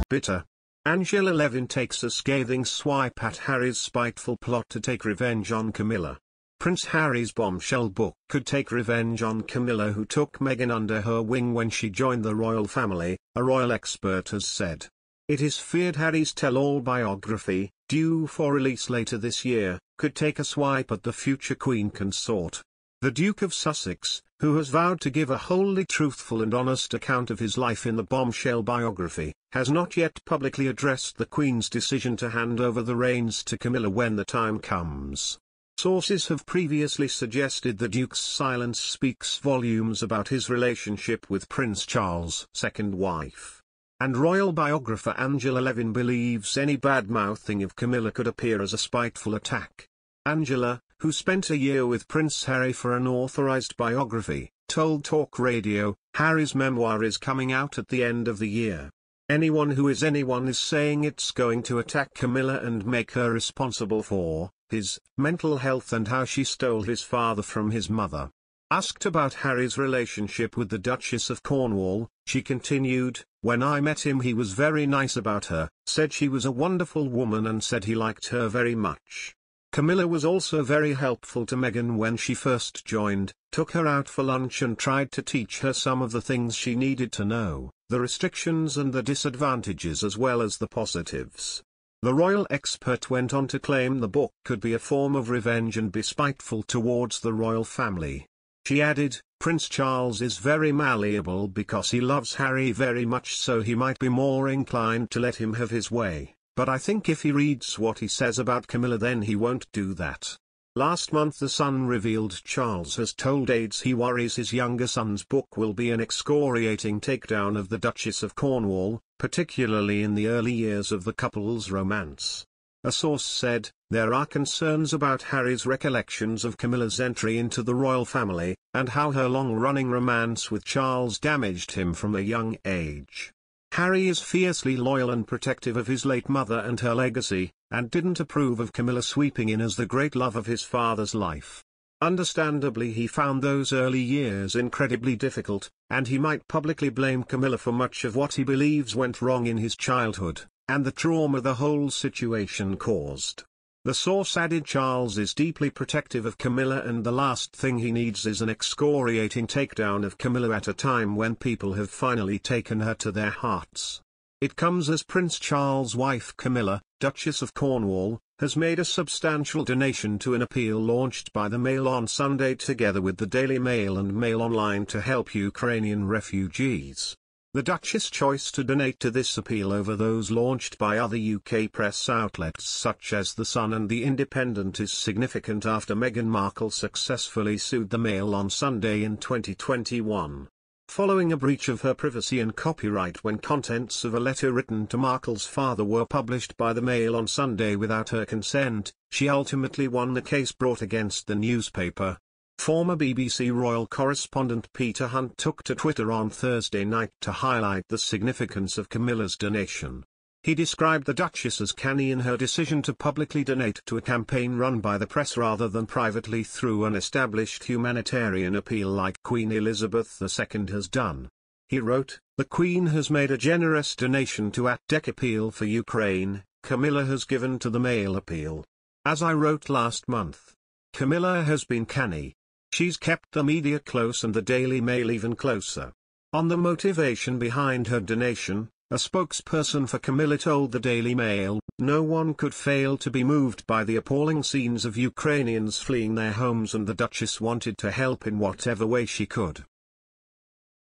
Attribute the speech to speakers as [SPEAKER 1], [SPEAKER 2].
[SPEAKER 1] bitter. Angela Levin takes a scathing swipe at Harry's spiteful plot to take revenge on Camilla. Prince Harry's bombshell book could take revenge on Camilla, who took Meghan under her wing when she joined the royal family, a royal expert has said. It is feared Harry's tell-all biography, due for release later this year, could take a swipe at the future Queen consort. The Duke of Sussex, who has vowed to give a wholly truthful and honest account of his life in the bombshell biography, has not yet publicly addressed the Queen's decision to hand over the reins to Camilla when the time comes. Sources have previously suggested the Duke's silence speaks volumes about his relationship with Prince Charles' second wife. And royal biographer Angela Levin believes any bad-mouthing of Camilla could appear as a spiteful attack. Angela, who spent a year with Prince Harry for an authorized biography, told Talk Radio, Harry's memoir is coming out at the end of the year. Anyone who is anyone is saying it's going to attack Camilla and make her responsible for his mental health and how she stole his father from his mother. Asked about Harry's relationship with the Duchess of Cornwall, she continued, "When I met him he was very nice about her, said she was a wonderful woman and said he liked her very much. Camilla was also very helpful to Meghan when she first joined, took her out for lunch and tried to teach her some of the things she needed to know, the restrictions and the disadvantages as well as the positives." The royal expert went on to claim the book could be a form of revenge and be spiteful towards the royal family. She added, "Prince Charles is very malleable because he loves Harry very much, so he might be more inclined to let him have his way, but I think if he reads what he says about Camilla then he won't do that." Last month The Sun revealed Charles has told aides he worries his younger son's book will be an excoriating takedown of the Duchess of Cornwall, particularly in the early years of the couple's romance. A source said, "There are concerns about Harry's recollections of Camilla's entry into the royal family, and how her long-running romance with Charles damaged him from a young age. Harry is fiercely loyal and protective of his late mother and her legacy, and didn't approve of Camilla sweeping in as the great love of his father's life. Understandably he found those early years incredibly difficult, and he might publicly blame Camilla for much of what he believes went wrong in his childhood, and the trauma the whole situation caused." The source added Charles is deeply protective of Camilla and the last thing he needs is an excoriating takedown of Camilla at a time when people have finally taken her to their hearts. It comes as Prince Charles' wife Camilla, Duchess of Cornwall, has made a substantial donation to an appeal launched by the Mail on Sunday together with the Daily Mail and Mail Online to help Ukrainian refugees. The Duchess' choice to donate to this appeal over those launched by other UK press outlets such as The Sun and The Independent is significant after Meghan Markle successfully sued the Mail on Sunday in 2021. Following a breach of her privacy and copyright when contents of a letter written to Markle's father were published by the Mail on Sunday without her consent, she ultimately won the case brought against the newspaper. Former BBC royal correspondent Peter Hunt took to Twitter on Thursday night to highlight the significance of Camilla's donation. He described the Duchess as canny in her decision to publicly donate to a campaign run by the press rather than privately through an established humanitarian appeal like Queen Elizabeth II has done. He wrote, "The Queen has made a generous donation to @Dec Appeal for Ukraine, Camilla has given to the Mail appeal. As I wrote last month, Camilla has been canny. She's kept the media close and the Daily Mail even closer." On the motivation behind her donation, a spokesperson for Camilla told the Daily Mail, "No one could fail to be moved by the appalling scenes of Ukrainians fleeing their homes and the Duchess wanted to help in whatever way she could.